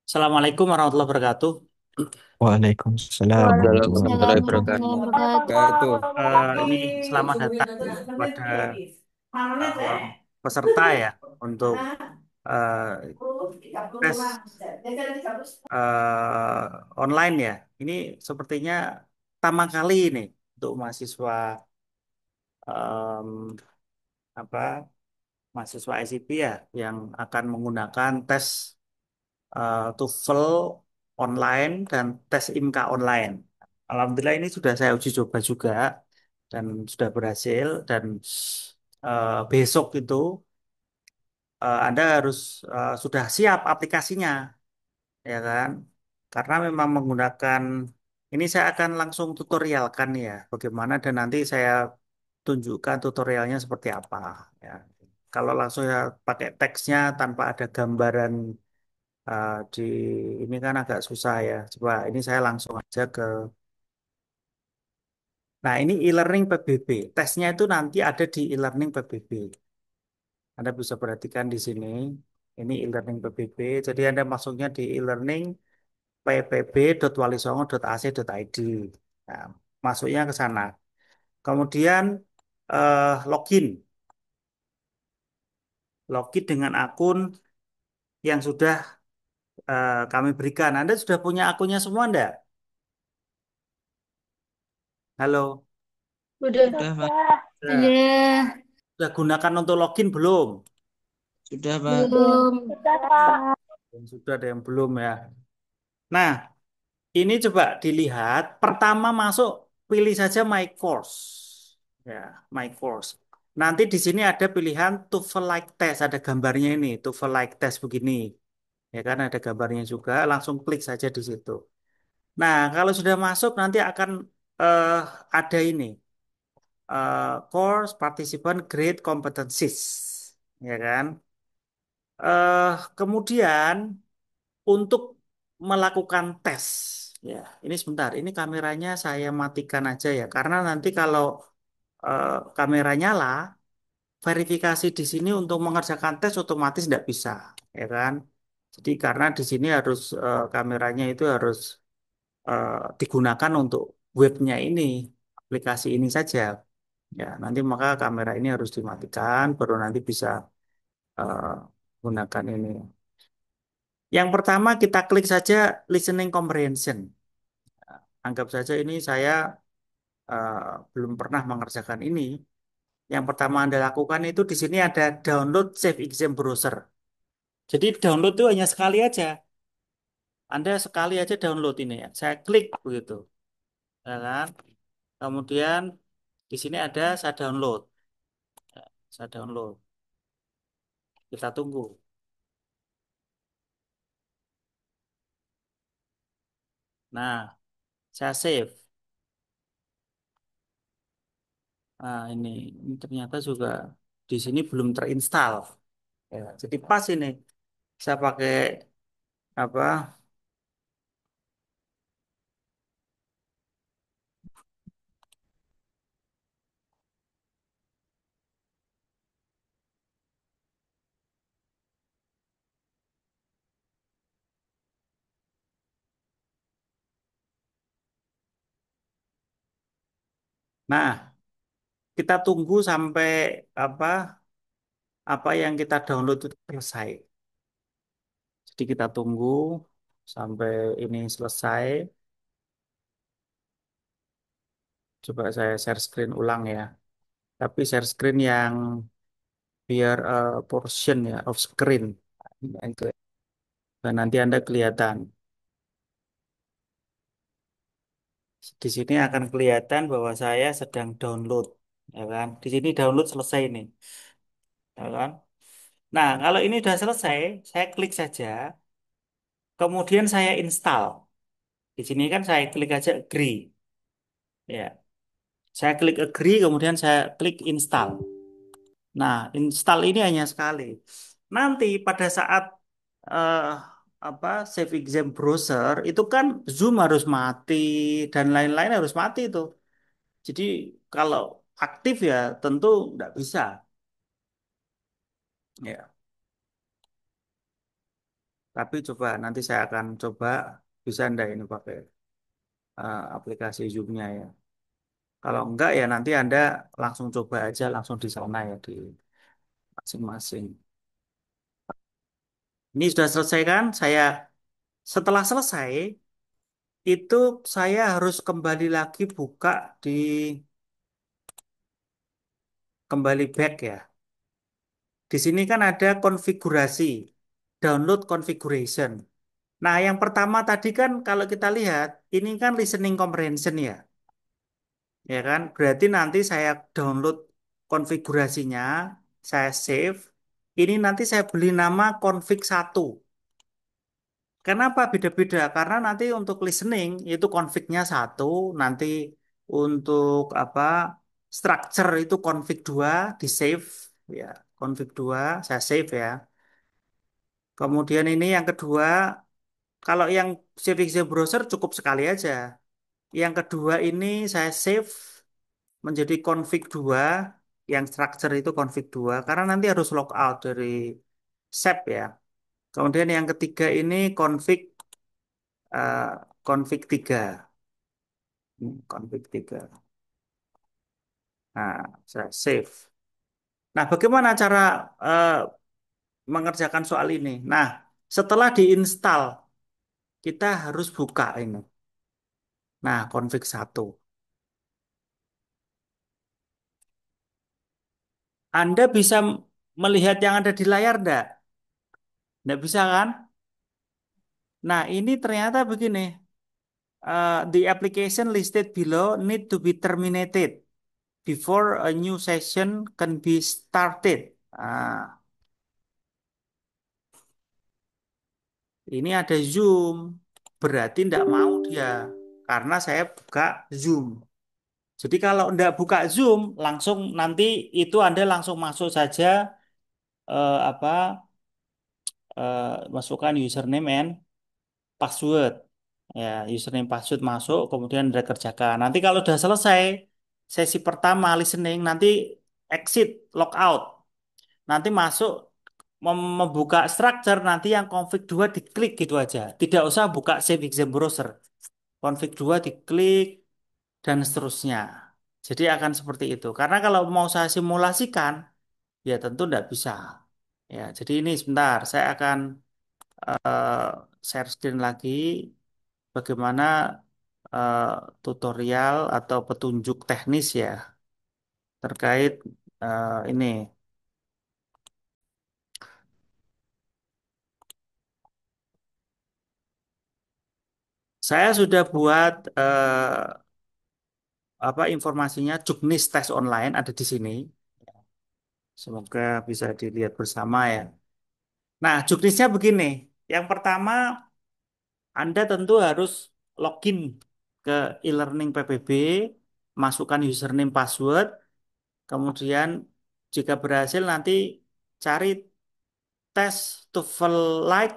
Assalamualaikum warahmatullahi wabarakatuh. Waalaikumsalam warahmatullahi Waalaikumsalam wabarakatuh. warahmatullahi wabarakatuh. Ini selamat datang kepada peserta ya untuk eh, tes online ya. Ini sepertinya pertama kali ini untuk mahasiswa em, apa mahasiswa ICP ya yang akan menggunakan tes TOEFL online dan tes IMCA online. Alhamdulillah ini sudah saya uji coba juga dan sudah berhasil dan besok itu Anda harus sudah siap aplikasinya ya kan? Karena memang menggunakan ini saya akan langsung tutorialkan ya bagaimana dan nanti saya tunjukkan tutorialnya seperti apa ya. Kalau langsung ya pakai teksnya tanpa ada gambaran di ini kan agak susah ya. Coba ini saya langsung aja ke. Nah, ini e-learning PBB. Tesnya itu nanti ada di e-learning PBB. Anda bisa perhatikan di sini. Ini e-learning PBB. Jadi Anda masuknya di e-learning pbb.walisongo.ac.id. Nah, masuknya ke sana. Kemudian login. Login dengan akun yang sudah kami berikan. Anda sudah punya akunnya semua enggak? Halo? Udah, Sudah, Pak. Sudah. udah, Sudah gunakan untuk login belum? Sudah, Pak. belum. Yang sudah ada yang belum ya. Nah, ini coba dilihat. Pertama masuk, pilih saja My Course. Ya, My Course. Nanti di sini ada pilihan TOEFL Like Test. Ada gambarnya ini, TOEFL Like Test begini. Ya kan, ada gambarnya juga. Langsung klik saja di situ. Nah, kalau sudah masuk nanti akan eh, ada ini. Course Participant Grade Competencies. Ya kan. Kemudian untuk melakukan tes. Ya, ini sebentar. Ini kameranya saya matikan aja ya, karena nanti kalau eh, kamera nyala, verifikasi di sini untuk mengerjakan tes otomatis tidak bisa, ya kan? Jadi karena di sini harus kameranya itu harus eh, digunakan untuk webnya ini, aplikasi ini saja. Ya, nanti maka kamera ini harus dimatikan, baru nanti bisa eh, gunakan ini. Yang pertama kita klik saja listening comprehension. Anggap saja ini saya eh, belum pernah mengerjakan ini. Yang pertama Anda lakukan itu di sini ada download Save Exam Browser. Jadi download itu hanya sekali aja. Anda sekali aja download ini ya. Saya klik begitu, ya kan? Kemudian di sini ada saya download. Ya, saya download. Kita tunggu. Nah, saya save. Nah, ini ternyata juga di sini belum terinstall. Ya, jadi pas ini saya pakai apa? Nah, kita tunggu sampai apa apa yang kita download itu selesai. Jadi kita tunggu sampai ini selesai. Coba saya share screen ulang ya. Tapi share screen yang biar portion ya of screen. Nah, itu ya. Dan nanti Anda kelihatan. Di sini akan kelihatan bahwa saya sedang download, ya kan? Di sini download selesai nih, ya kan? Nah, kalau ini sudah selesai, saya klik saja. Kemudian saya install. Di sini kan saya klik aja agree. Ya, saya klik agree, kemudian saya klik install. Nah, install ini hanya sekali. Nanti pada saat eh, save exam browser itu kan Zoom harus mati dan lain-lain harus mati itu. Jadi kalau aktif ya tentu nggak bisa. Ya. Tapi coba nanti saya akan coba bisa ndak ini pakai aplikasi Zoom-nya ya. Kalau enggak ya nanti Anda langsung coba aja langsung di sana ya di masing-masing. Ini sudah selesai kan? Setelah selesai itu saya harus kembali lagi buka di kembali back ya. Di sini kan ada konfigurasi, download configuration. Nah, yang pertama tadi kan kalau kita lihat ini kan listening comprehension ya. Ya kan? Berarti nanti saya download konfigurasinya, saya save. Ini nanti saya beli nama config 1. Kenapa beda-beda? Karena nanti untuk listening itu config-nya 1, nanti untuk apa structure itu config 2 di save ya. Config 2 saya save ya. Kemudian ini yang kedua, kalau yang Civic Zero Browser cukup sekali aja. Yang kedua ini saya save menjadi config 2 yang structure itu config 2 karena nanti harus logout dari SAP ya. Kemudian yang ketiga ini eh, config 3. Config 3. Nah, saya save. Nah, bagaimana cara eh, mengerjakan soal ini? Nah, setelah diinstal, kita harus buka ini. Nah, config 1. Anda bisa melihat yang ada di layar enggak? Enggak bisa kan? Nah, ini ternyata begini. The application listed below need to be terminated before a new session can be started. Ah, ini ada Zoom, berarti tidak mau dia karena saya buka Zoom. Jadi kalau tidak buka Zoom, langsung nanti itu Anda langsung masuk saja apa masukkan username and password. Ya, username password masuk, kemudian Anda kerjakan. Nanti kalau sudah selesai sesi pertama listening, nanti exit, logout. Nanti masuk membuka structure, nanti yang config 2 diklik gitu aja. Tidak usah buka save exam browser. Config 2 diklik dan seterusnya. Jadi akan seperti itu. Karena kalau mau saya simulasikan, ya tentu tidak bisa. Ya, jadi ini sebentar, saya akan eh, share screen lagi bagaimana eh, tutorial atau petunjuk teknis ya terkait ini. Saya sudah buat apa informasinya Juknis tes online ada di sini. Semoga bisa dilihat bersama ya. Nah, Juknisnya begini. Yang pertama, Anda tentu harus login ke e-learning PPB, masukkan username password, kemudian jika berhasil nanti cari tes TOEFL like,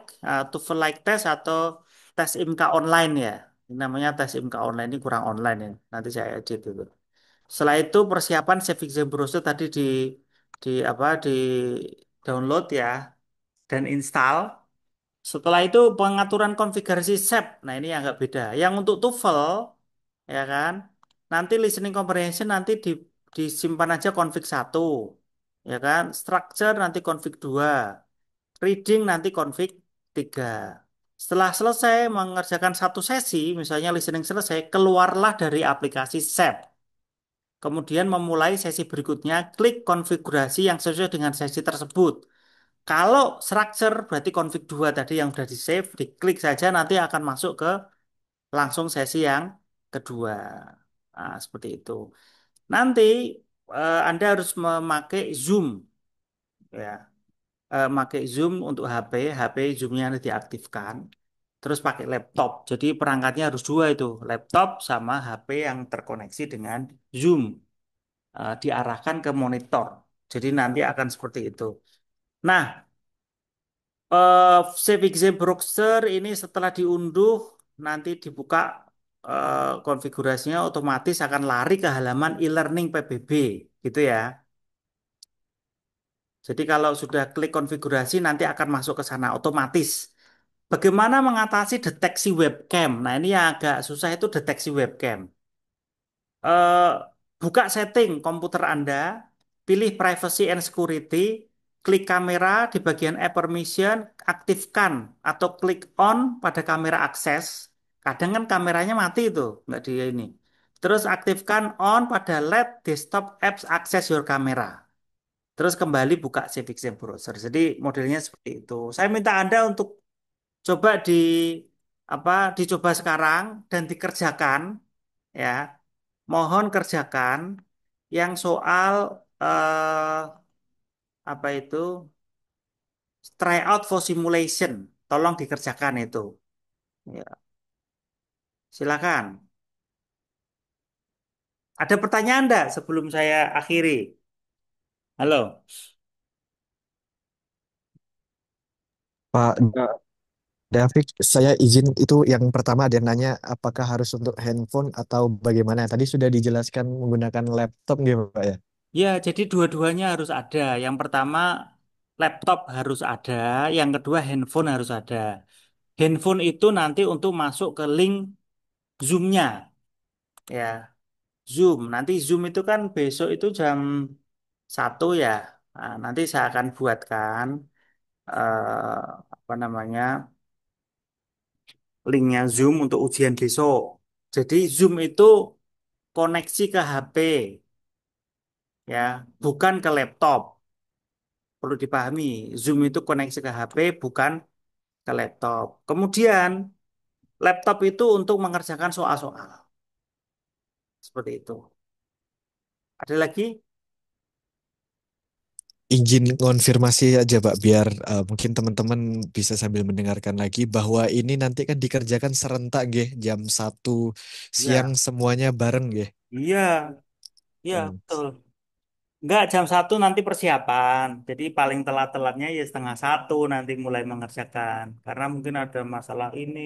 TOEFL like test atau tes IMKA online ya. Ini namanya tes IMKA online ini kurang online ya. Nanti saya edit itu. Setelah itu persiapan Civic Zen Browser tadi di apa di download ya dan install. Setelah itu pengaturan konfigurasi SAP. Nah, ini yang agak beda. Yang untuk TOEFL ya kan. Nanti listening comprehension nanti disimpan aja config 1 ya kan. Structure nanti config 2. Reading nanti config 3. Setelah selesai mengerjakan satu sesi, misalnya listening selesai, keluarlah dari aplikasi SAP. Kemudian memulai sesi berikutnya, klik konfigurasi yang sesuai dengan sesi tersebut. Kalau structure berarti config 2 tadi yang sudah di-save, diklik saja nanti akan masuk ke langsung sesi yang kedua. Nah, seperti itu. Nanti Anda harus memakai Zoom ya. Pakai Zoom untuk HP, HP Zoom-nya harus diaktifkan. Terus pakai laptop. Jadi perangkatnya harus dua itu, laptop sama HP yang terkoneksi dengan Zoom. Diarahkan ke monitor. Jadi nanti akan seperti itu. Nah, Civic Zen Browser ini setelah diunduh, nanti dibuka konfigurasinya otomatis akan lari ke halaman e-learning PBB, gitu ya. Jadi kalau sudah klik konfigurasi nanti akan masuk ke sana otomatis. Bagaimana mengatasi deteksi webcam? Nah, ini yang agak susah itu deteksi webcam. eh, Buka setting komputer Anda, pilih privacy and security, klik kamera di bagian app permission, aktifkan atau klik on pada kamera akses. Kadang kan kameranya mati itu, nggak di ini. Terus aktifkan on pada let desktop apps access your camera. Terus kembali buka Civic Browser. Jadi modelnya seperti itu. Saya minta Anda untuk coba dicoba sekarang dan dikerjakan ya. Mohon kerjakan yang soal apa itu tryout for simulation. Tolong dikerjakan itu. Ya, silakan. Ada pertanyaan enggak sebelum saya akhiri? Halo. Pak David, saya izin itu yang pertama ada yang nanya apakah harus untuk handphone atau bagaimana. Tadi sudah dijelaskan menggunakan laptop gitu Pak ya. Ya, jadi dua-duanya harus ada. Yang pertama laptop harus ada, yang kedua handphone harus ada. Handphone itu nanti untuk masuk ke link Zoom-nya, ya. Zoom. Nanti Zoom itu kan besok itu jam 1 ya. Nah, nanti saya akan buatkan apa namanya linknya Zoom untuk ujian besok. Jadi Zoom itu koneksi ke HP ya, bukan ke laptop. Perlu dipahami. Zoom itu koneksi ke HP, bukan ke laptop. Kemudian laptop itu untuk mengerjakan soal-soal. Seperti itu. Ada lagi? Izin konfirmasi aja Pak biar mungkin teman-teman bisa sambil mendengarkan lagi bahwa ini nanti kan dikerjakan serentak nggih jam 1 siang Ya. semuanya bareng nggih. Iya, iya, Hmm. betul. Enggak, jam 1 nanti persiapan. Jadi paling telat-telatnya ya setengah 1 nanti mulai mengerjakan. Karena mungkin ada masalah ini,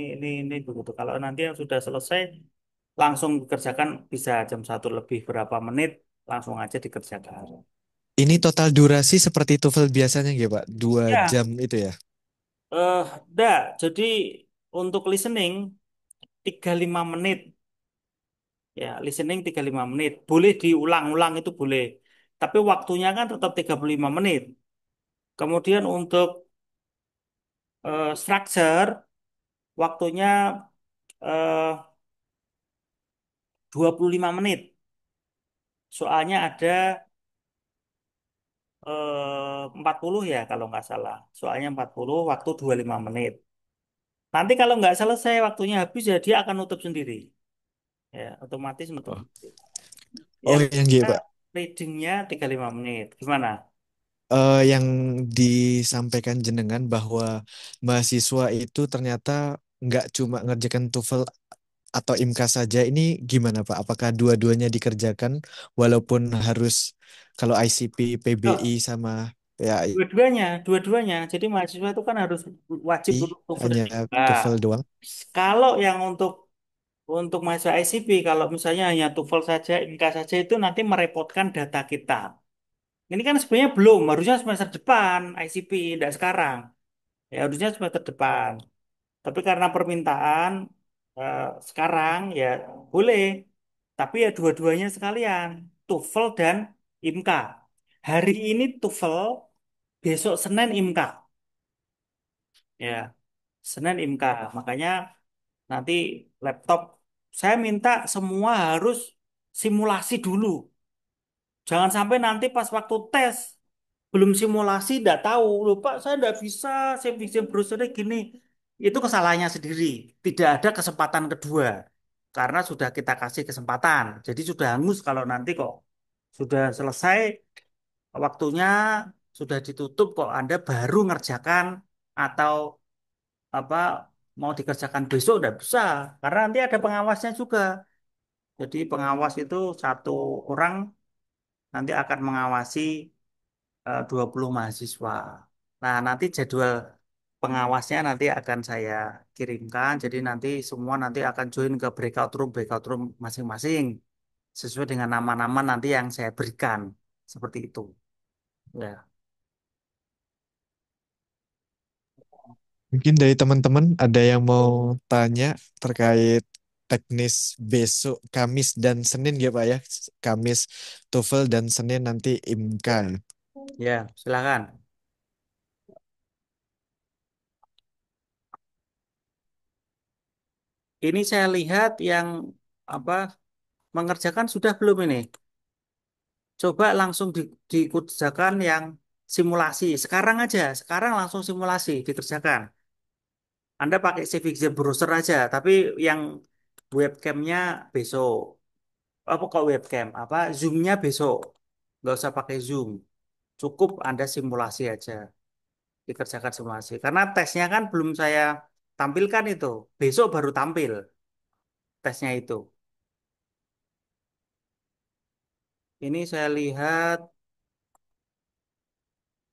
begitu. Kalau nanti yang sudah selesai, langsung dikerjakan bisa jam 1 lebih berapa menit, langsung aja dikerjakan. Ini total durasi seperti TOEFL biasanya nggih Pak, 2 jam Ya, itu ya. enggak. Jadi untuk listening 35 menit. Ya, listening 35 menit. Boleh diulang-ulang itu boleh. Tapi waktunya kan tetap 35 menit. Kemudian untuk structure, waktunya eh, 25 menit. Soalnya ada 40 ya kalau nggak salah. Soalnya 40, waktu 25 menit. Nanti kalau nggak selesai waktunya habis ya dia akan nutup sendiri. Ya, otomatis nutup Oh, sendiri. oh Yang yang gitu Pak. readingnya 35 menit. Gimana? Yang disampaikan jenengan bahwa mahasiswa itu ternyata nggak cuma ngerjakan TOEFL atau IMKA saja. Ini gimana Pak? Apakah dua-duanya dikerjakan walaupun harus kalau ICP, PBI Oh, sama PAI dua-duanya. Jadi mahasiswa itu kan harus wajib untuk TOEFL dan hanya IPA. TOEFL doang? Kalau yang untuk mahasiswa ICP, kalau misalnya hanya TOEFL saja, IMKA saja itu nanti merepotkan data kita. Ini kan sebenarnya belum, harusnya semester depan ICP, tidak sekarang. Ya harusnya semester depan. Tapi karena permintaan eh, sekarang ya boleh. Tapi ya dua-duanya sekalian, TOEFL dan IMKA. Hari ini TOEFL, besok Senin IMKA. Ya, Senin IMKA. Makanya nanti laptop saya minta semua harus simulasi dulu. Jangan sampai nanti pas waktu tes belum simulasi tidak tahu. Loh Pak, saya tidak bisa saya browsernya gini. Itu kesalahannya sendiri. Tidak ada kesempatan kedua. Karena sudah kita kasih kesempatan. Jadi sudah hangus kalau nanti kok sudah selesai waktunya, sudah ditutup kok Anda baru ngerjakan atau apa mau dikerjakan besok udah bisa. Karena nanti ada pengawasnya juga. Jadi pengawas itu satu orang nanti akan mengawasi 20 mahasiswa. Nah, nanti jadwal pengawasnya nanti akan saya kirimkan. Jadi nanti semua nanti akan join ke breakout room masing-masing sesuai dengan nama-nama nanti yang saya berikan. Seperti itu. Ya. Mungkin dari teman-teman ada yang mau tanya terkait teknis besok Kamis dan Senin ya Pak ya. Kamis TOEFL dan Senin nanti IMK. Ya, silakan. Ini saya lihat yang apa mengerjakan sudah belum ini? Coba langsung dikerjakan yang simulasi. Sekarang aja, sekarang langsung simulasi dikerjakan. Anda pakai Civic Zen Browser aja, tapi yang webcamnya besok. Apa kok webcam? Apa Zoom-nya besok? Nggak usah pakai Zoom. Cukup Anda simulasi aja. Dikerjakan simulasi. Karena tesnya kan belum saya tampilkan itu. Besok baru tampil tesnya itu. Ini saya lihat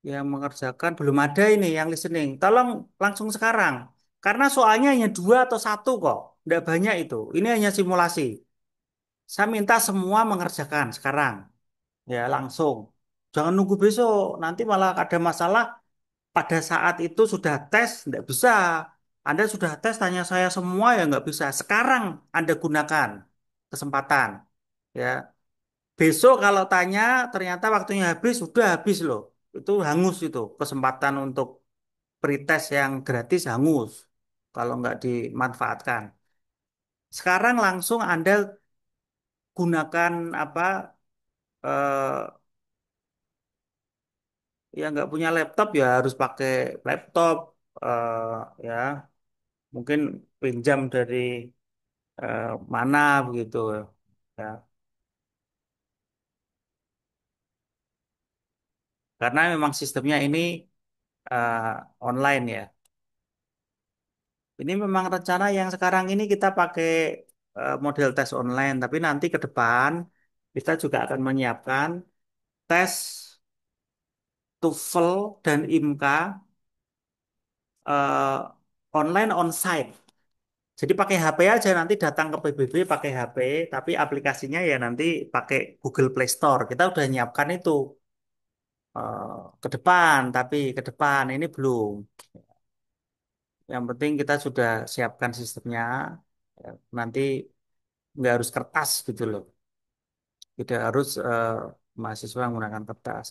yang mengerjakan belum ada ini yang listening. Tolong langsung sekarang. Karena soalnya hanya dua atau satu kok. Tidak banyak itu. Ini hanya simulasi. Saya minta semua mengerjakan sekarang. Ya, langsung. Jangan nunggu besok. Nanti malah ada masalah pada saat itu sudah tes. Tidak bisa. Anda sudah tes, tanya saya semua ya nggak bisa. Sekarang Anda gunakan kesempatan. Ya, besok kalau tanya ternyata waktunya habis, sudah habis loh. Itu hangus itu kesempatan untuk pretest yang gratis hangus kalau nggak dimanfaatkan. Sekarang langsung Anda gunakan apa eh, ya nggak punya laptop ya harus pakai laptop ya mungkin pinjam dari mana begitu ya karena memang sistemnya ini eh, online ya. Ini memang rencana yang sekarang ini kita pakai model tes online, tapi nanti ke depan kita juga akan menyiapkan tes TOEFL dan IMKA eh, online on-site. Jadi pakai HP aja nanti datang ke PBB pakai HP, tapi aplikasinya ya nanti pakai Google Play Store. Kita udah nyiapkan itu ke depan, tapi ke depan ini belum. Yang penting kita sudah siapkan sistemnya. Ya, nanti nggak harus kertas gitu loh. Tidak harus mahasiswa menggunakan kertas.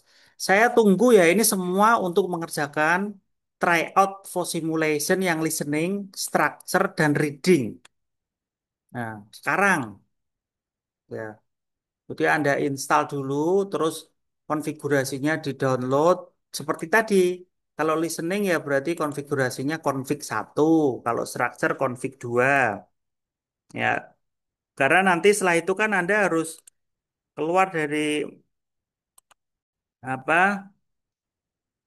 Saya tunggu ya ini semua untuk mengerjakan tryout for simulation yang listening, structure, dan reading. Nah, sekarang ya. Jadi Anda install dulu, terus konfigurasinya di-download. Seperti tadi, kalau listening ya berarti konfigurasinya config 1, kalau structure config 2. Ya, karena nanti setelah itu kan Anda harus keluar dari apa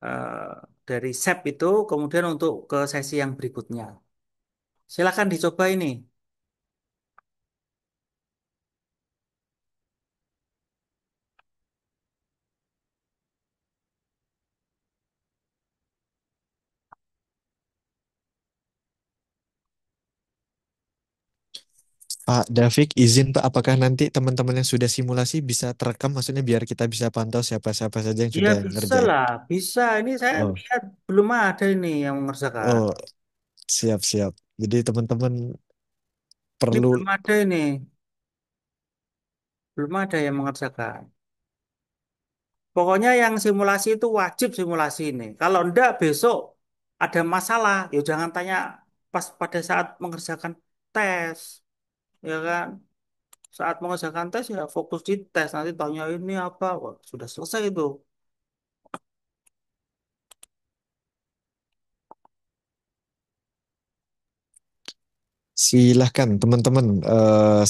eh, dari SEP itu, kemudian untuk ke sesi yang berikutnya. Silakan dicoba ini. Pak Davik, izin Pak, apakah nanti teman-teman yang sudah simulasi bisa terekam, maksudnya biar kita bisa pantau siapa-siapa saja yang Ya sudah bisa ngerjain. lah, bisa. Ini saya Oh, lihat belum ada ini yang mengerjakan. oh, siap-siap. Jadi teman-teman Ini perlu. belum ada ini. Belum ada yang mengerjakan. Pokoknya yang simulasi itu wajib simulasi ini. Kalau enggak besok ada masalah, ya jangan tanya pas pada saat mengerjakan tes, ya kan? Saat mengerjakan tes ya fokus di tes. Nanti tanya ini apa, wah, sudah selesai itu. Silahkan teman-teman,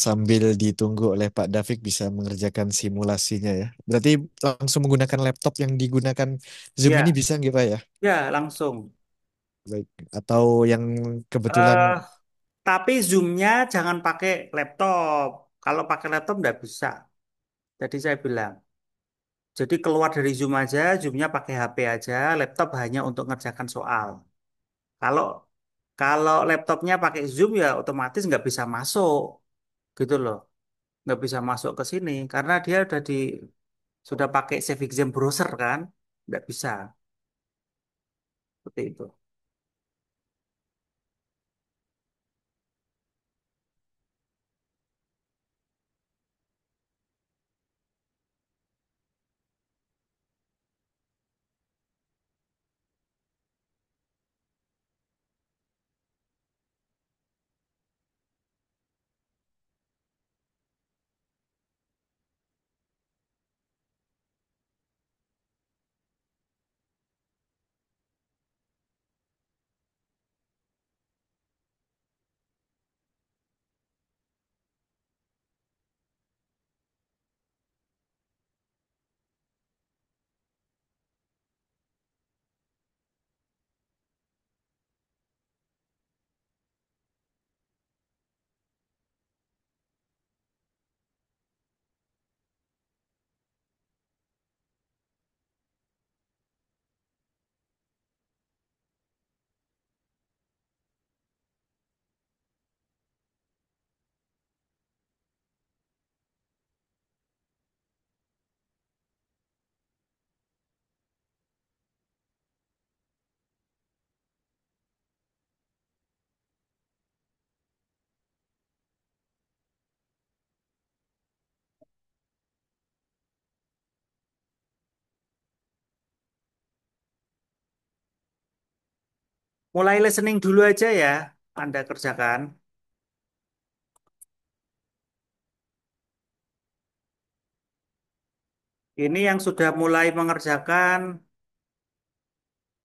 sambil ditunggu oleh Pak Davik bisa mengerjakan simulasinya ya. Berarti langsung menggunakan laptop yang digunakan Zoom ini Ya, bisa nggak Pak ya? ya langsung. Baik. Atau yang kebetulan, Eh, tapi zoomnya jangan pakai laptop. Kalau pakai laptop nggak bisa. Jadi saya bilang. Jadi keluar dari Zoom aja, Zoomnya pakai HP aja, laptop hanya untuk ngerjakan soal. Kalau kalau laptopnya pakai Zoom ya otomatis nggak bisa masuk, gitu loh. Nggak bisa masuk ke sini karena dia sudah pakai Civic Zen browser kan, nggak bisa seperti itu. Mulai listening dulu aja ya, Anda kerjakan. Ini yang sudah mulai mengerjakan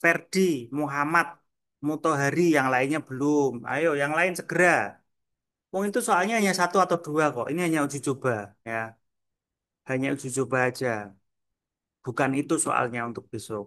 Ferdi, Muhammad, Mutohari, yang lainnya belum. Ayo, yang lain segera. Wong itu soalnya hanya satu atau dua kok. Ini hanya uji coba, ya. Hanya uji coba aja. Bukan itu soalnya untuk besok.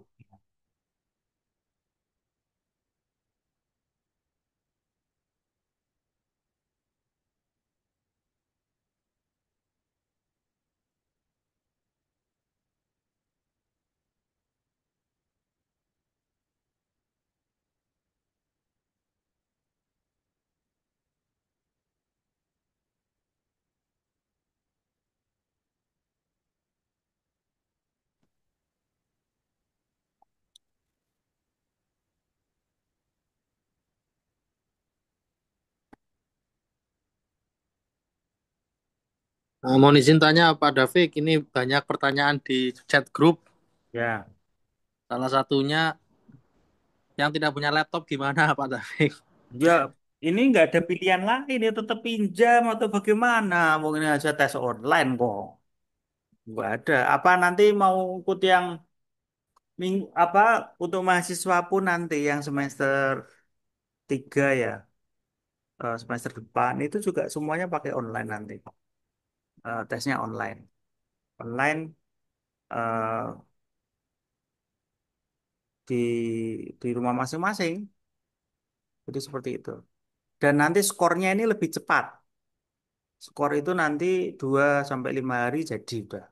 Mohon izin tanya Pak Davik, ini banyak pertanyaan di chat grup. Ya, Salah satunya yang tidak punya laptop gimana Pak Davik? ya. Ini nggak ada pilihan lain ya, tetap pinjam atau bagaimana? Mungkin aja tes online kok. Nggak ada. Apa nanti mau ikut yang apa untuk mahasiswa pun nanti yang semester 3 ya, semester depan itu juga semuanya pakai online nanti. Tesnya online. Online eh, di rumah masing-masing. Jadi seperti itu. Dan nanti skornya ini lebih cepat. Skor itu nanti 2 sampai 5 hari jadi udah.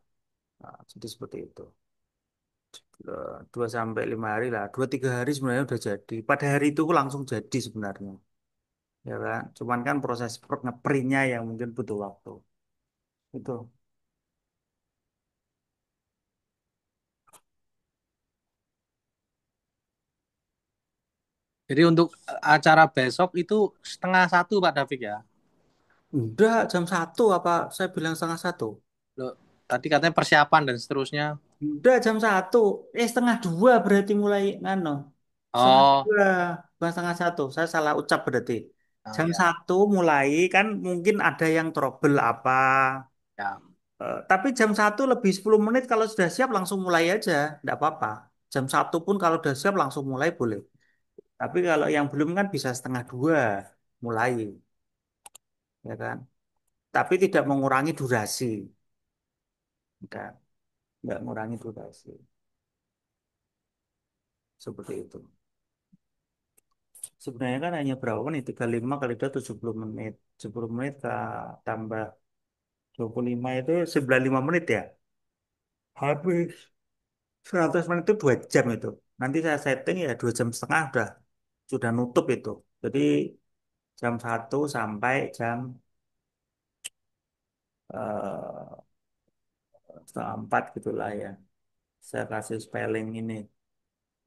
Nah, jadi seperti itu. 2 sampai 5 hari lah. 2 3 hari sebenarnya udah jadi. Pada hari itu langsung jadi sebenarnya. Ya kan? Cuman kan proses ngeprintnya yang mungkin butuh waktu. Itu. Jadi untuk acara besok itu 12:30 Pak Davik ya? Udah jam 1 apa saya bilang setengah 1. Loh, tadi katanya persiapan dan seterusnya. Udah jam 1. Setengah 2 berarti mulai ngano. Setengah Oh, dua, bukan setengah 1. Saya salah ucap berarti. oh Jam ya, 1 mulai kan mungkin ada yang trouble apa. ya. Tapi jam 1 lebih 10 menit kalau sudah siap langsung mulai aja. Tidak apa-apa. Jam 1 pun kalau sudah siap langsung mulai boleh. Tapi kalau yang belum kan bisa setengah 2 mulai. Ya kan? Tapi tidak mengurangi durasi. Enggak, enggak mengurangi durasi. Seperti itu. Sebenarnya kan hanya berapa menit? 35 kali 2 70 menit. 70 menit tambah 25 itu 95 menit ya. Habis. 100 menit itu 2 jam itu. Nanti saya setting ya 2 jam setengah sudah nutup itu. Jadi jam 1 sampai jam 3:30 gitulah ya. Saya kasih spelling ini.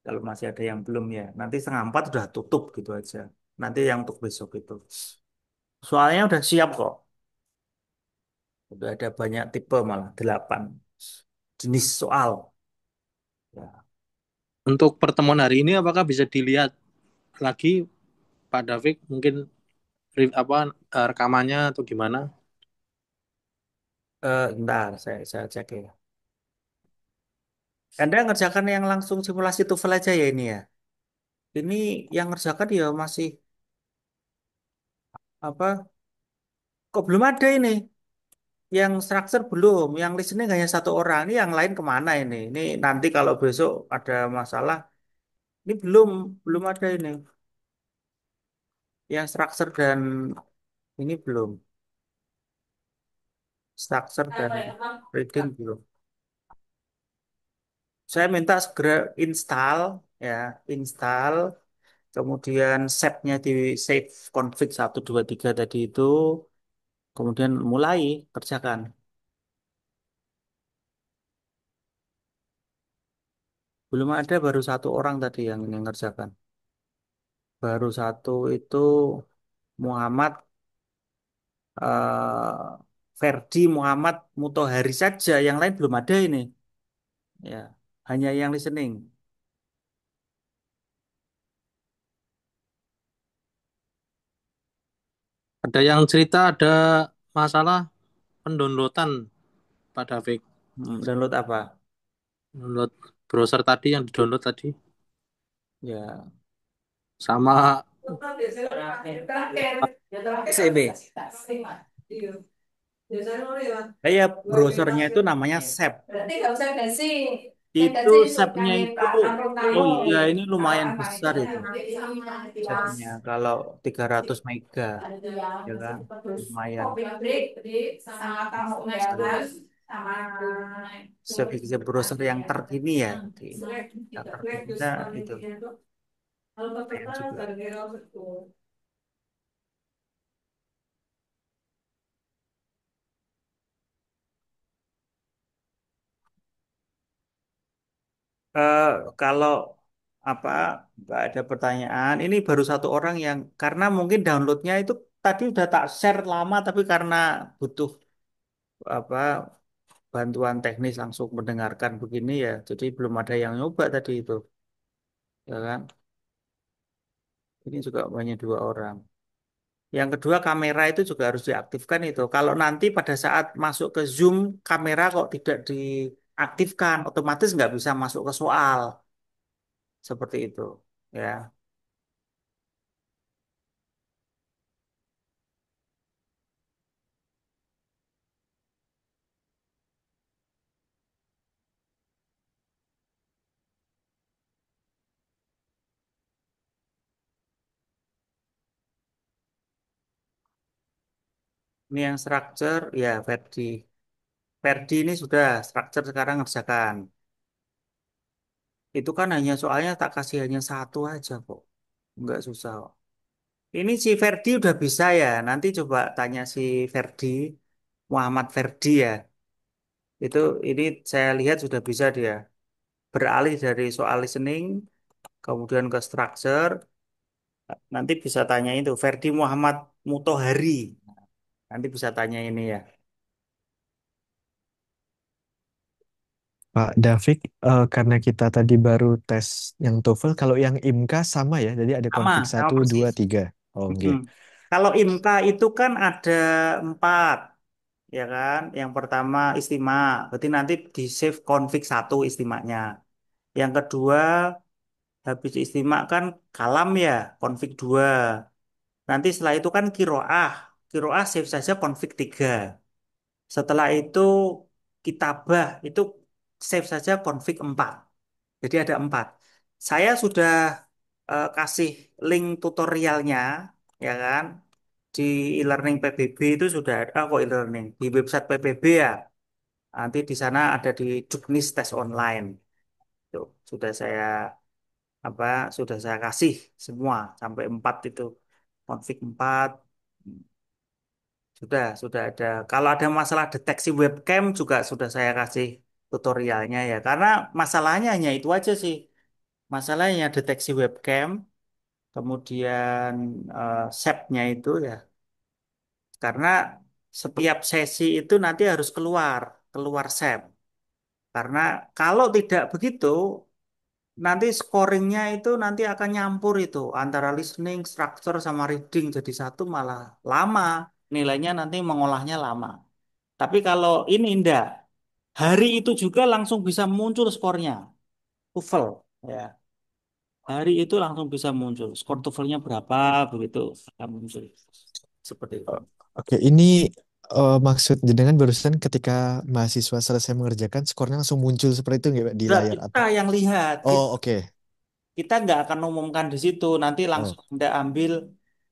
Kalau masih ada yang belum ya. Nanti 3:30 udah tutup gitu aja. Nanti yang untuk besok itu. Soalnya udah siap kok. Udah ada banyak tipe malah 8 jenis soal. Ya. Untuk pertemuan hari ini apakah bisa dilihat lagi Pak Davik mungkin apa rekamannya atau gimana? Ntar saya cek ya. Anda ngerjakan yang langsung simulasi TOEFL aja ya ini ya. Ini yang ngerjakan ya masih apa? Kok belum ada ini? Yang structure belum, yang listening hanya 1 orang. Ini yang lain kemana ini? Ini nanti kalau besok ada masalah, ini belum ada ini. Yang structure dan ini belum. Structure dan reading belum. Saya minta segera install ya, install. Kemudian setnya di save config 1 2 3 tadi itu. Kemudian mulai kerjakan. Belum ada baru 1 orang tadi yang ini ngerjakan. Baru satu itu Muhammad Ferdi Muhammad Mutohari saja. Yang lain belum ada ini. Ya, hanya yang listening. Ada yang cerita ada masalah pendownloadan Pak David. Download apa? Download browser tadi yang di-download tadi. Ya, Sama SEB. Ya, browsernya itu namanya SEP. Itu SEP-nya itu, oh iya ini lumayan besar itu. SEP-nya kalau 300 mega, ya kan? Lumayan. Sebagai browser yang terkini ya, yang terkini nah, itu lumayan juga. Eh, Kalau apa nggak ada pertanyaan, ini baru satu orang yang karena mungkin downloadnya itu tadi udah tak share lama, tapi karena butuh apa bantuan teknis langsung mendengarkan begini ya, jadi belum ada yang nyoba tadi itu, ya kan? Ini juga banyak dua orang. Yang kedua kamera itu juga harus diaktifkan itu. Kalau nanti pada saat masuk ke Zoom kamera kok tidak diaktifkan, otomatis nggak bisa masuk ke soal seperti itu. Ya, ini yang structure ya Ferdi. Ferdi ini sudah structure sekarang ngerjakan. Itu kan hanya soalnya tak kasih hanya satu aja kok. Nggak susah kok. Ini si Ferdi udah bisa ya. Nanti coba tanya si Ferdi, Muhammad Ferdi ya. Itu ini saya lihat sudah bisa dia beralih dari soal listening kemudian ke structure. Nanti bisa tanya itu Ferdi Muhammad Mutohari. Nanti bisa tanya ini ya. Pak Davik, karena kita tadi baru tes yang TOEFL, kalau yang IMKA sama ya, jadi ada Sama, konflik sama satu, dua, persis. tiga. Oh, oke. Mm-mm. Kalau IMKA itu kan ada 4, ya kan? Yang pertama istimewa, berarti nanti di save config 1 istimanya. Yang kedua, habis istimewa kan kalam ya, config 2. Nanti setelah itu kan kiroah. Kiroah save saja config 3. Setelah itu kitabah, itu save saja config 4. Jadi ada 4. Saya sudah kasih link tutorialnya, ya kan? Di e-learning PBB itu sudah ada kok e-learning. Di website PBB ya. Nanti di sana ada di Juknis tes online. Tuh, apa sudah saya kasih semua sampai 4 itu. Config 4 sudah ada. Kalau ada masalah deteksi webcam juga sudah saya kasih tutorialnya ya. Karena masalahnya hanya itu aja sih. Masalahnya deteksi webcam, kemudian SEP-nya itu ya. Karena setiap sesi itu nanti harus keluar SEP. Karena kalau tidak begitu, nanti scoringnya itu nanti akan nyampur itu antara listening, structure, sama reading jadi satu malah lama. Nilainya nanti mengolahnya lama. Tapi kalau ini enggak, hari itu juga langsung bisa muncul skornya, TOEFL. Ya, hari itu langsung bisa muncul. Skor TOEFL-nya berapa begitu akan muncul. Seperti itu. O- Oke, ini maksud jenengan barusan ketika mahasiswa selesai mengerjakan, skornya langsung muncul seperti itu nggak Pak, di Udah layar kita atau? yang lihat, Oh, oke. kita nggak akan umumkan di situ. Nanti Oh, langsung Anda ambil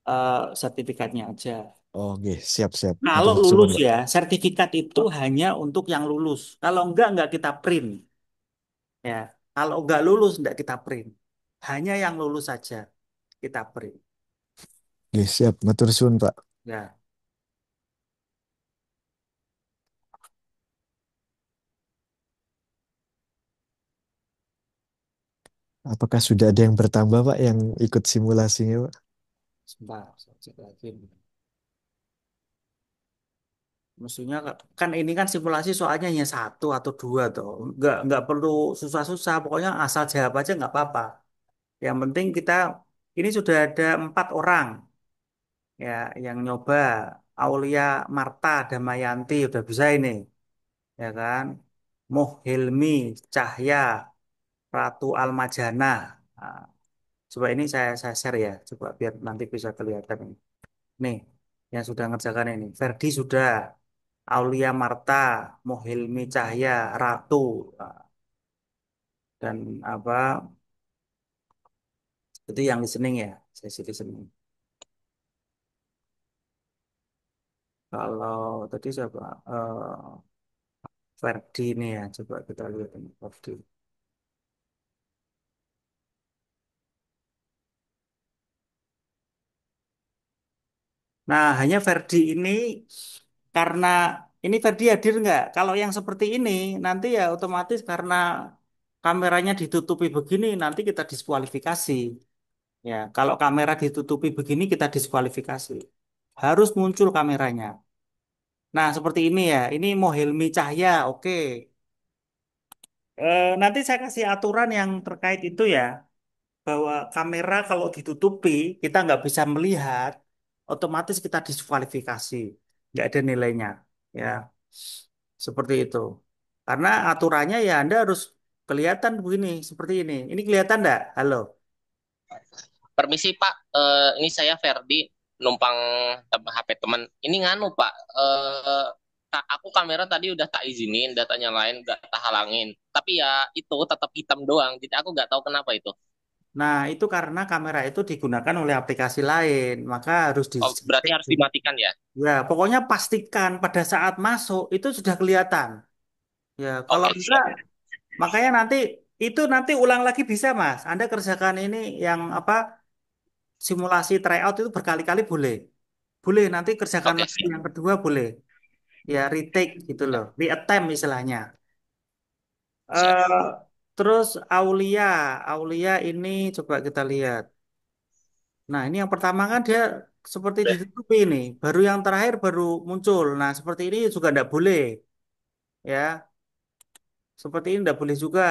eh, sertifikatnya aja. oh, oke. Siap, siap. Kalau Matur suwun, lulus Pak. ya, sertifikat itu hanya untuk yang lulus. Kalau enggak kita print. Ya, kalau enggak lulus, enggak kita print. Hanya yang lulus saja kita print. Oke, siap. Matur suwun, Pak. Ya, Apakah sudah ada yang bertambah, Pak, yang ikut simulasinya, Pak? sebentar, saya cek lagi. Mestinya kan ini kan simulasi soalnya hanya satu atau dua tuh. Enggak perlu susah-susah. Pokoknya asal jawab aja nggak apa-apa. Yang penting kita ini sudah ada 4 orang, ya yang nyoba Aulia Marta Damayanti udah bisa ini, ya kan? Muh Hilmi Cahya Ratu Almajana. Nah, coba ini saya share ya, coba biar nanti bisa kelihatan ini. Nih, yang sudah ngerjakan ini. Ferdi sudah, Aulia Marta, Muhilmi Cahya, Ratu, Nah, dan apa itu yang listening ya, sesi listening. Kalau tadi siapa? Ferdi nih ya, coba kita lihat ini Ferdi. Nah, hanya Ferdi ini karena ini Ferdi hadir nggak? Kalau yang seperti ini nanti ya otomatis karena kameranya ditutupi begini nanti kita diskualifikasi. Ya, kalau kamera ditutupi begini kita diskualifikasi. Harus muncul kameranya. Nah, seperti ini ya. Ini mau Helmi Cahya, oke. Nanti saya kasih aturan yang terkait itu ya, bahwa kamera kalau ditutupi kita nggak bisa melihat, otomatis kita diskualifikasi, nggak ada nilainya, ya. Seperti itu. Karena aturannya ya Anda harus kelihatan begini, seperti ini. Ini kelihatan nggak? Halo. Permisi Pak, ini saya Ferdi, numpang HP teman. Ini nganu Pak, aku kamera tadi udah tak izinin, datanya lain udah tak halangin. Tapi ya itu tetap hitam doang, jadi aku nggak tahu kenapa itu. Nah, itu karena kamera itu digunakan oleh aplikasi lain, maka harus di Oh, berarti harus dimatikan ya? ya, pokoknya pastikan pada saat masuk itu sudah kelihatan. Ya, kalau Oke, enggak, siap. makanya nanti ulang lagi bisa, Mas. Anda kerjakan ini yang apa simulasi tryout itu berkali-kali boleh. Boleh, nanti kerjakan Oke, lagi siap. yang kedua boleh. Ya, retake gitu loh, reattempt istilahnya. Siap. eh Terus Aulia, Aulia ini coba kita lihat. Nah, ini yang pertama kan dia seperti ditutupi ini. Baru yang terakhir baru muncul. Nah, seperti ini juga tidak boleh. Ya, seperti ini tidak boleh juga.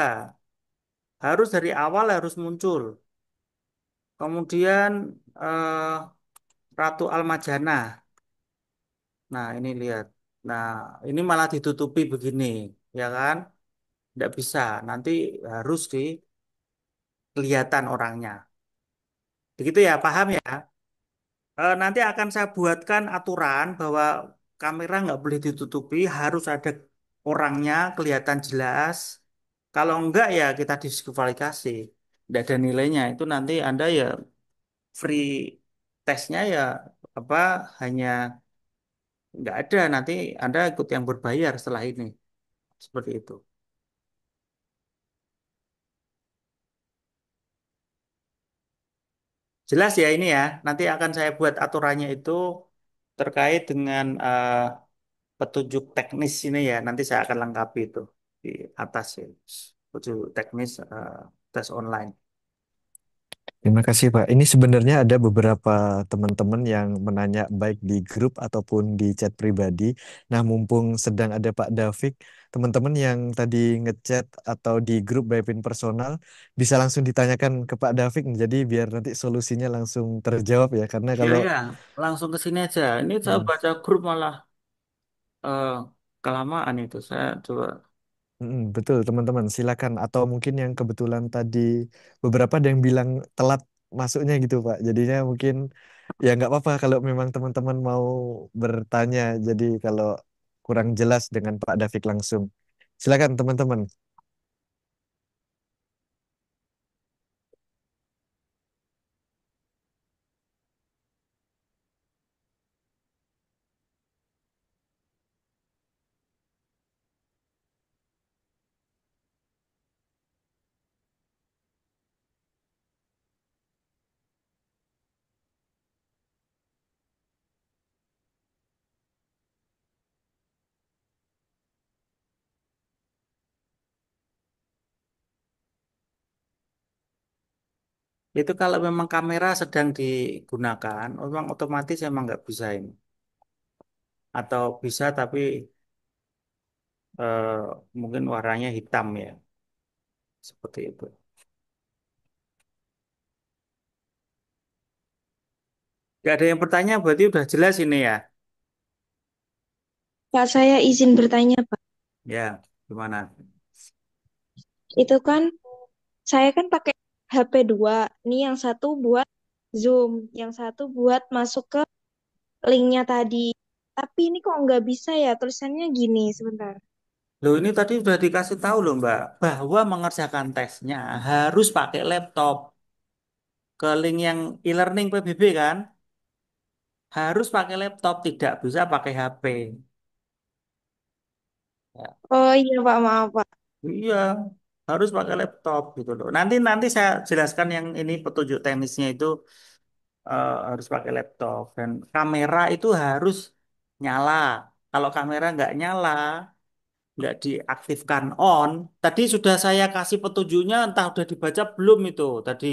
Harus dari awal harus muncul. Kemudian eh, Ratu Almajana. Nah, ini lihat. Nah, ini malah ditutupi begini. Ya kan? Tidak bisa. Nanti harus kelihatan orangnya. Begitu ya, paham ya? Nanti akan saya buatkan aturan bahwa kamera nggak boleh ditutupi, harus ada orangnya kelihatan jelas. Kalau enggak ya kita diskualifikasi, tidak ada nilainya. Itu nanti Anda ya free tesnya ya apa hanya nggak ada. Nanti Anda ikut yang berbayar setelah ini, seperti itu. Jelas ya ini ya. Nanti akan saya buat aturannya itu terkait dengan petunjuk teknis ini ya. Nanti saya akan lengkapi itu di atas ya. Petunjuk teknis tes online. Terima kasih Pak. Ini sebenarnya ada beberapa teman-teman yang menanya baik di grup ataupun di chat pribadi. Nah, mumpung sedang ada Pak Davik, teman-teman yang tadi ngechat atau di grup Baypin personal bisa langsung ditanyakan ke Pak Davik. Jadi biar nanti solusinya langsung terjawab ya. Karena Ya kalau ya, langsung ke sini aja. Ini saya mm, baca grup malah eh, kelamaan itu. Saya coba. betul teman-teman, silakan. Atau mungkin yang kebetulan tadi beberapa ada yang bilang telat masuknya gitu Pak. Jadinya mungkin ya nggak apa-apa kalau memang teman-teman mau bertanya. Jadi kalau kurang jelas dengan Pak Davik langsung. Silakan teman-teman. Itu kalau memang kamera sedang digunakan, memang otomatis emang nggak bisa ini. Atau bisa tapi eh, mungkin warnanya hitam ya. Seperti itu. Gak ada yang bertanya, berarti udah jelas ini ya. Pak, saya izin bertanya, Pak. Ya, gimana? Itu kan saya kan pakai HP dua. Nih yang satu buat Zoom, yang satu buat masuk ke linknya tadi. Tapi ini kok nggak bisa ya? Tulisannya gini, sebentar. Loh ini tadi sudah dikasih tahu loh Mbak, bahwa mengerjakan tesnya harus pakai laptop. Ke link yang e-learning PBB kan, harus pakai laptop, tidak bisa pakai HP. Ya, Oh iya, Pak, maaf, Pak. iya, harus pakai laptop gitu loh. Nanti nanti saya jelaskan yang ini petunjuk teknisnya itu harus pakai laptop dan kamera itu harus nyala. Kalau kamera nggak nyala, nggak diaktifkan on. Tadi sudah saya kasih petunjuknya, entah udah dibaca belum itu tadi.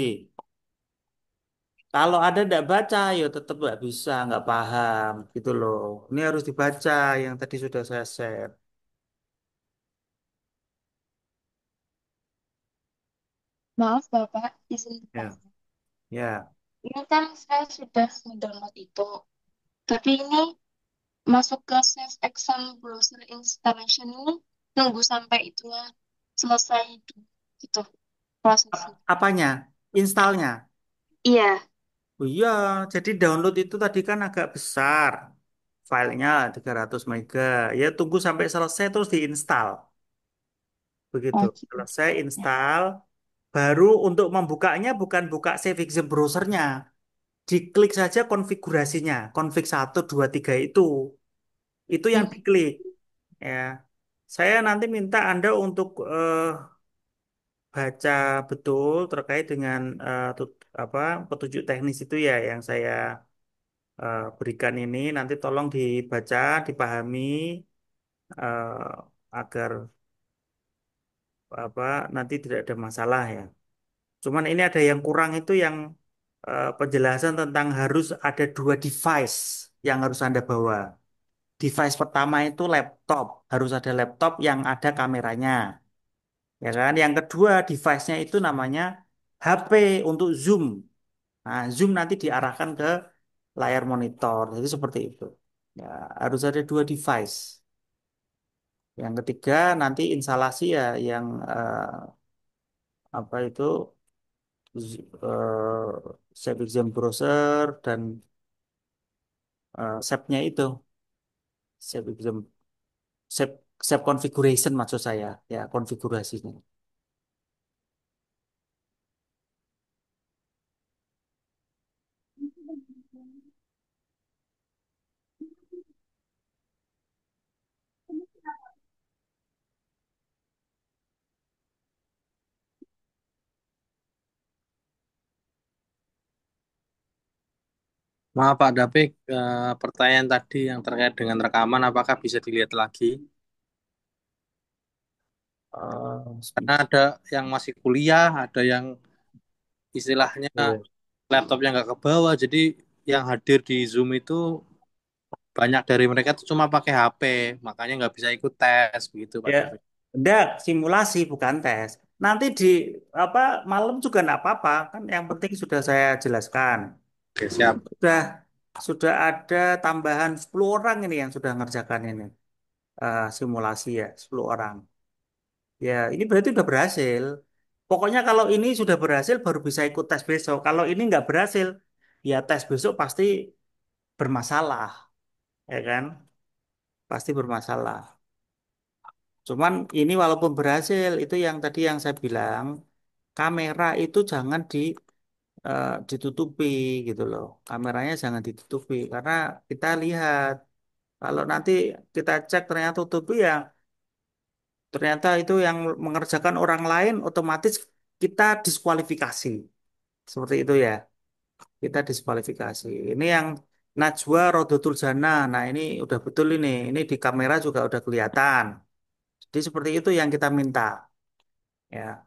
Kalau ada nggak baca, ya tetap nggak bisa, nggak paham gitu loh. Ini harus dibaca yang tadi sudah saya share. Maaf Bapak, izin Ya, bertanya. ya. Ini kan saya sudah mendownload itu, tapi ini masuk ke Save Exam Browser Installation ini nunggu sampai itunya selesai dulu, gitu prosesnya. Apanya? Installnya. Iya. Oh iya, jadi download itu tadi kan agak besar. Filenya 300 mega. Ya tunggu sampai selesai terus diinstal. Begitu. Oh gitu. Selesai install, baru untuk membukanya bukan buka Saving Zone browsernya. Diklik saja konfigurasinya. Config 1, 2, 3 itu. Itu yang Hmm. diklik. Ya. Saya nanti minta Anda untuk baca betul terkait dengan apa petunjuk teknis itu ya yang saya berikan ini. Nanti tolong dibaca, dipahami agar apa nanti tidak ada masalah ya. Cuman ini ada yang kurang itu yang penjelasan tentang harus ada dua device yang harus Anda bawa. Device pertama itu laptop, harus ada laptop yang ada kameranya, ya kan? Yang kedua device-nya itu namanya HP untuk Zoom. Nah, Zoom nanti diarahkan ke layar monitor, jadi seperti itu. Ya, harus ada dua device. Yang ketiga nanti instalasi ya yang apa itu Shape Exam Browser dan shape-nya itu, shape exam, shape, shape configuration maksud saya, ya konfigurasinya. Maaf Pak Dapik, pertanyaan tadi yang terkait dengan rekaman apakah bisa dilihat lagi? Karena Sebentar. ada yang masih kuliah, ada yang istilahnya Oke. laptopnya nggak ke bawah, jadi yang hadir di Zoom itu banyak dari mereka tuh cuma pakai HP, makanya nggak bisa ikut tes begitu Pak Ya, David. enggak, simulasi bukan tes. Nanti di apa malam juga enggak apa-apa, kan yang penting sudah saya jelaskan. Oke, siap. Sudah sudah ada tambahan 10 orang ini yang sudah ngerjakan ini simulasi ya, 10 orang. Ya, ini berarti udah berhasil. Pokoknya kalau ini sudah berhasil baru bisa ikut tes besok. Kalau ini nggak berhasil, ya tes besok pasti bermasalah, ya kan? Pasti bermasalah. Cuman ini walaupun berhasil, itu yang tadi yang saya bilang, kamera itu jangan ditutupi gitu loh. Kameranya jangan ditutupi karena kita lihat kalau nanti kita cek ternyata tutupi ya ternyata itu yang mengerjakan orang lain otomatis kita diskualifikasi. Seperti itu ya. Kita diskualifikasi. Ini yang Najwa Rodotul Jana. Nah, ini udah betul ini. Ini di kamera juga udah kelihatan. Jadi seperti itu yang kita minta. Ya.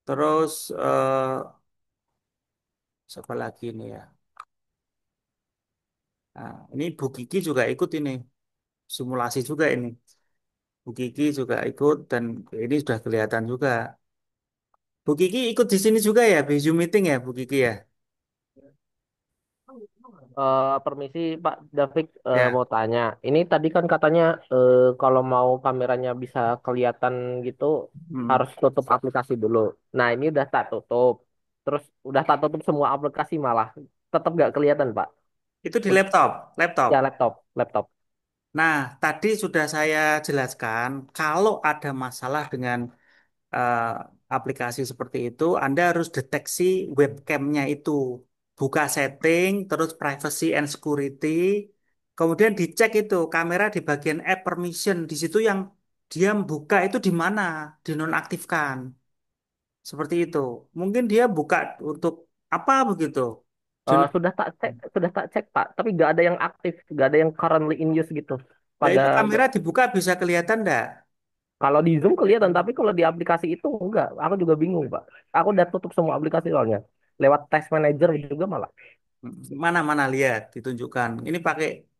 Terus siapa lagi ini ya? Nah, ini Bu Kiki juga ikut ini. Simulasi juga ini. Bu Kiki juga ikut dan ini sudah kelihatan juga. Bu Kiki ikut di sini juga ya, di Zoom meeting ya, Bu Kiki ya. Permisi Pak David, Ya. mau tanya. Ini tadi kan katanya kalau mau kameranya bisa kelihatan gitu Hmm. harus tutup aplikasi dulu. Nah ini udah tak tutup. Terus udah tak tutup semua aplikasi malah tetap nggak kelihatan Pak. Itu di laptop. Ya laptop. Nah, tadi sudah saya jelaskan, kalau ada masalah dengan eh, aplikasi seperti itu, Anda harus deteksi webcamnya itu. Buka setting, terus privacy and security, kemudian dicek itu kamera di bagian app permission. Di situ yang dia buka itu di mana, dinonaktifkan. Seperti itu. Mungkin dia buka untuk apa begitu? Sudah tak cek Pak, tapi nggak ada yang aktif, nggak ada yang currently in use gitu. Nah, Pada itu kamera dibuka bisa kelihatan enggak? Kalau di Zoom kelihatan, tapi kalau di aplikasi itu enggak. Aku juga bingung Pak. Aku udah tutup semua aplikasi soalnya. Lewat Task Manager juga malah. Mana-mana lihat, ditunjukkan. Ini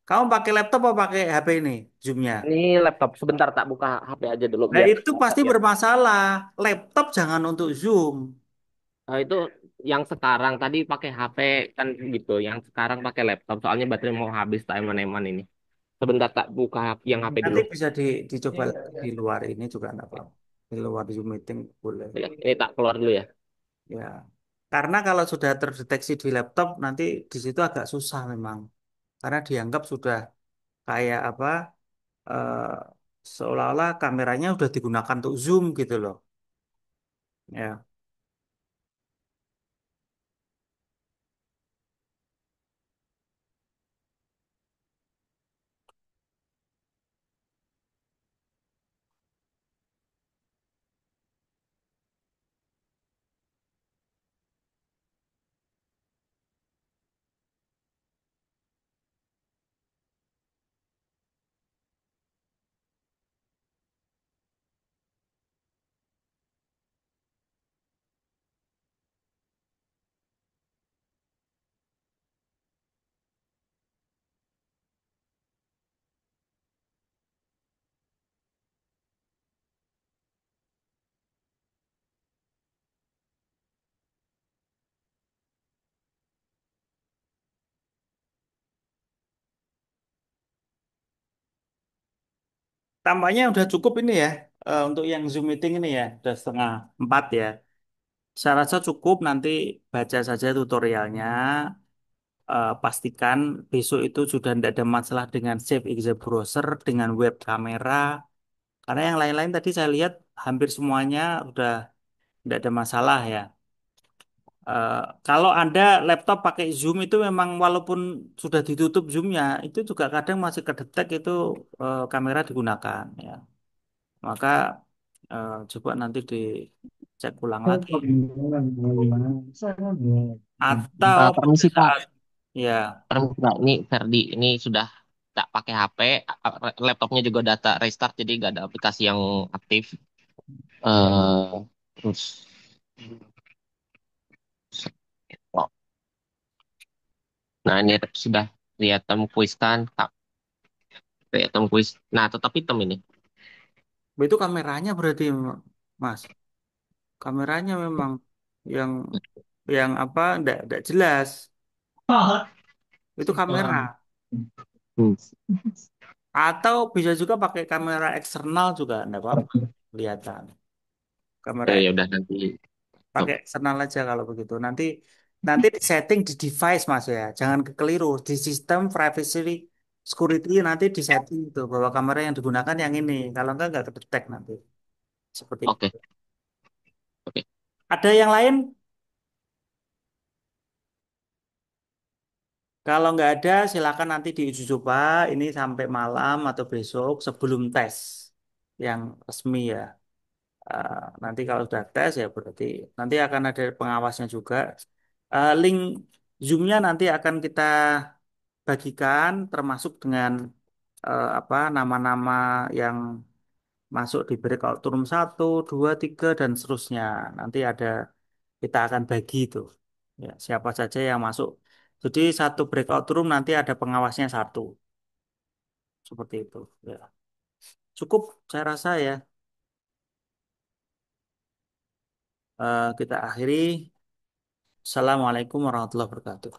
kamu pakai laptop atau pakai HP ini, Zoom-nya? Ini laptop. Sebentar tak buka HP aja dulu Nah, biar itu bisa pasti lihat. bermasalah. Laptop jangan untuk Zoom. Itu yang sekarang tadi pakai HP kan gitu. Yang sekarang pakai laptop. Soalnya baterai mau habis tak eman-eman ini. Sebentar tak buka yang HP Nanti dulu. bisa dicoba lagi di luar ini juga enggak apa-apa. Di luar Zoom meeting boleh. Ya, ini tak keluar dulu ya. Ya. Karena kalau sudah terdeteksi di laptop, nanti di situ agak susah memang. Karena dianggap sudah kayak apa, eh, seolah-olah kameranya udah digunakan untuk Zoom gitu loh. Ya. Tampaknya udah cukup ini ya, untuk yang Zoom meeting ini ya, udah 3:30 ya. Saya rasa cukup, nanti baca saja tutorialnya. Pastikan besok itu sudah tidak ada masalah dengan Save Exit Browser, dengan web kamera. Karena yang lain-lain tadi saya lihat hampir semuanya udah tidak ada masalah ya. Eh, Kalau Anda laptop pakai Zoom itu memang walaupun sudah ditutup Zoom-nya, itu juga kadang masih kedetek itu kamera digunakan ya. Maka coba nanti dicek ulang lagi. Atau pada Permisi Pak. saat ya, Permisi Pak. Ini Ferdi. Ini sudah tak pakai HP. Laptopnya juga data restart, jadi nggak ada aplikasi yang aktif. Terus oh, nah ini sudah lihat tem quiz kan, tak lihat tem quiz. Nah tetap hitam ini. itu kameranya berarti Mas. Kameranya memang yang apa enggak jelas. Itu kamera. Hmm. Atau bisa juga pakai kamera eksternal juga enggak apa-apa. Kelihatan. Kamera Ya udah nanti. pakai eksternal aja kalau begitu. Nanti nanti di setting di device Mas ya. Jangan kekeliru di sistem privacy security, nanti di setting itu bahwa kamera yang digunakan yang ini. Kalau enggak kedetek nanti. Seperti itu. Oke, oke. Ada yang lain? Kalau nggak ada, silakan nanti diuji coba ini sampai malam atau besok sebelum tes yang resmi ya. Nanti kalau sudah tes ya berarti nanti akan ada pengawasnya juga. Link Zoom-nya nanti akan kita bagikan termasuk dengan apa nama-nama yang masuk di breakout room 1, 2, 3 dan seterusnya. Nanti kita akan bagi itu. Ya, siapa saja yang masuk. Jadi satu breakout room nanti ada pengawasnya satu. Seperti itu. Ya. Cukup saya rasa ya. Kita akhiri. Assalamualaikum warahmatullahi wabarakatuh.